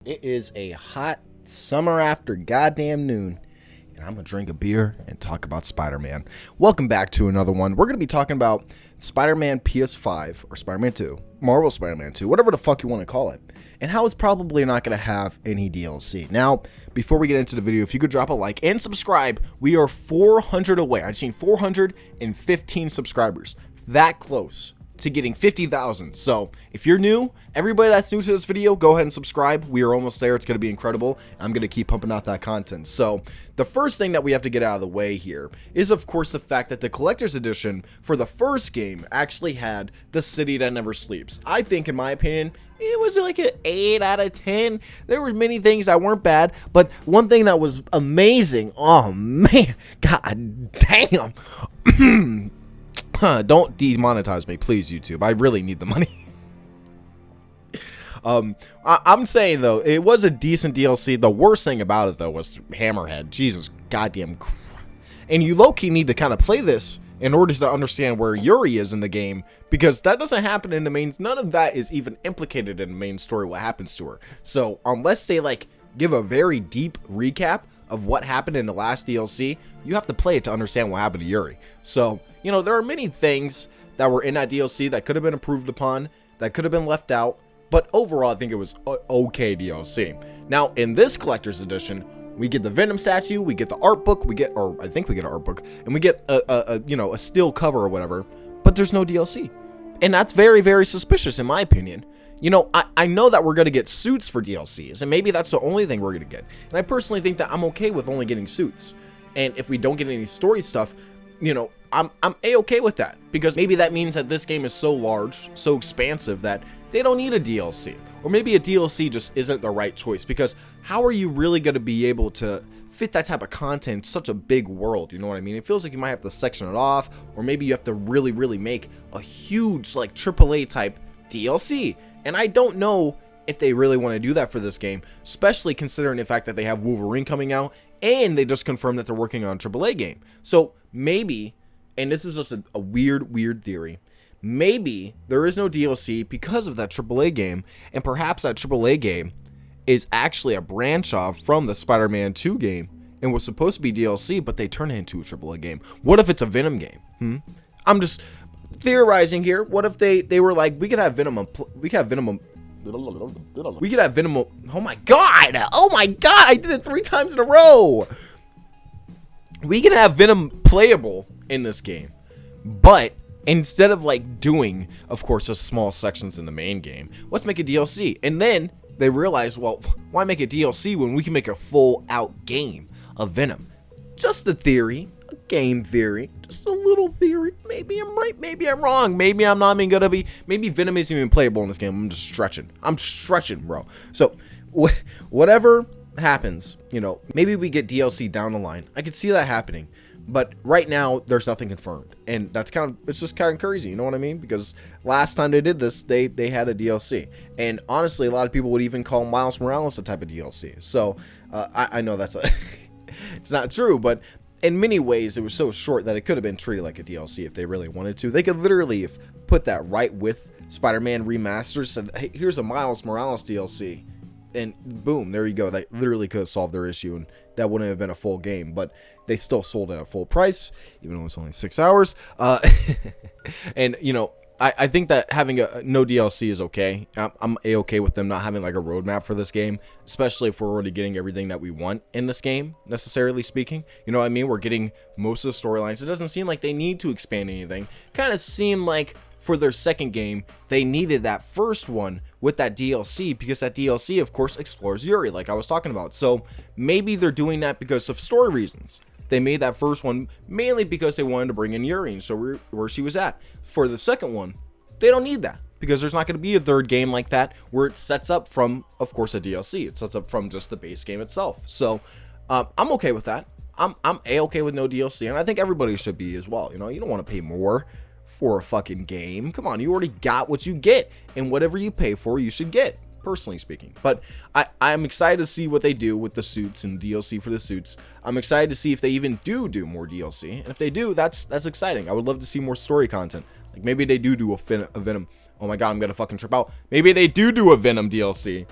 It is a hot summer after goddamn noon, and I'm gonna drink a beer and talk about Spider-Man. Welcome back to another one. We're gonna be talking about Spider-Man PS5 or Spider-Man 2, Marvel Spider-Man 2, whatever the fuck you want to call it, and how it's probably not gonna have any DLC. Now, before we get into the video, if you could drop a like and subscribe, we are 400 away. I've seen 415 subscribers. That close to getting 50,000. So if you're new, everybody that's new to this video, go ahead and subscribe. We are almost there. It's going to be incredible. I'm going to keep pumping out that content. So the first thing that we have to get out of the way here is, of course, the fact that the collector's edition for the first game actually had the City That Never Sleeps. I think, in my opinion, it was like an 8 out of 10. There were many things that weren't bad, but one thing that was amazing, oh man, god damn. Don't demonetize me, please, YouTube. I really need the money. I'm saying, though, it was a decent DLC. The worst thing about it, though, was Hammerhead. Jesus goddamn Christ. And you low-key need to kind of play this in order to understand where Yuri is in the game, because that doesn't happen in the main. None of that is even implicated in the main story, what happens to her. So unless they, like, give a very deep recap of what happened in the last DLC, you have to play it to understand what happened to Yuri. So, you know, there are many things that were in that DLC that could have been improved upon, that could have been left out, but overall I think it was okay DLC. Now, in this collector's edition, we get the Venom statue, we get the art book, or I think we get an art book, and we get a steel cover or whatever, but there's no DLC. And that's very, very suspicious in my opinion. You know, I know that we're going to get suits for DLCs, and maybe that's the only thing we're going to get. And I personally think that I'm okay with only getting suits. And if we don't get any story stuff, you know, I'm A-okay with that. Because maybe that means that this game is so large, so expansive, that they don't need a DLC. Or maybe a DLC just isn't the right choice. Because how are you really going to be able to fit that type of content in such a big world? You know what I mean? It feels like you might have to section it off. Or maybe you have to really, really make a huge, like, AAA type DLC. And I don't know if they really want to do that for this game, especially considering the fact that they have Wolverine coming out, and they just confirmed that they're working on a AAA game. So maybe, and this is just a weird theory, maybe there is no DLC because of that AAA game, and perhaps that AAA game is actually a branch off from the Spider-Man 2 game, and was supposed to be DLC, but they turn it into a AAA game. What if it's a Venom game? I'm just theorizing here. What if they were like, we could have Venom, oh my god, I did it 3 times in a row. We can have Venom playable in this game, but instead of like doing, of course, just small sections in the main game, let's make a DLC. And then they realize, well, why make a DLC when we can make a full out game of Venom? Just a theory, a game theory, just a little theory. Maybe I'm right, maybe I'm wrong, maybe I'm not even gonna be, maybe Venom isn't even playable in this game. I'm stretching, bro. So whatever happens, you know, maybe we get DLC down the line. I could see that happening, but right now there's nothing confirmed, and that's it's just kind of crazy, you know what I mean? Because last time they did this, they had a DLC, and honestly a lot of people would even call Miles Morales a type of DLC. So I know that's it's not true, but in many ways it was so short that it could have been treated like a DLC if they really wanted to. They could literally have put that right with Spider-Man Remastered, said, hey, here's a Miles Morales DLC, and boom, there you go. That literally could have solved their issue, and that wouldn't have been a full game, but they still sold it at full price, even though it's only 6 hours. And, you know, I think that having no DLC is okay. I'm A-okay with them not having like a roadmap for this game, especially if we're already getting everything that we want in this game, necessarily speaking. You know what I mean? We're getting most of the storylines. It doesn't seem like they need to expand anything. Kind of seem like for their second game, they needed that first one with that DLC, because that DLC, of course, explores Yuri, like I was talking about. So maybe they're doing that because of story reasons. They made that first one mainly because they wanted to bring in Yuri and so where she was at. For the second one, they don't need that, because there's not going to be a third game like that where it sets up from, of course, a DLC. It sets up from just the base game itself. So I'm okay with that. I'm A-okay with no DLC, and I think everybody should be as well. You know, you don't want to pay more for a fucking game. Come on, you already got what you get, and whatever you pay for, you should get, personally speaking. But I'm excited to see what they do with the suits and DLC for the suits. I'm excited to see if they even do more DLC, and if they do, that's exciting. I would love to see more story content. Like maybe they do a Venom. Oh my god, I'm gonna fucking trip out. Maybe they do a Venom DLC,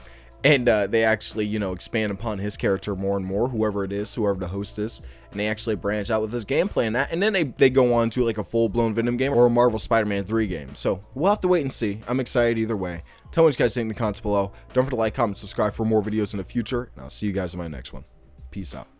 And they actually, you know, expand upon his character more and more, whoever it is, whoever the host is, and they actually branch out with this gameplay and that, and then they go on to like a full-blown Venom game or a Marvel Spider-Man 3 game. So we'll have to wait and see. I'm excited either way. Tell me what you guys think in the comments below. Don't forget to like, comment, subscribe for more videos in the future, and I'll see you guys in my next one. Peace out.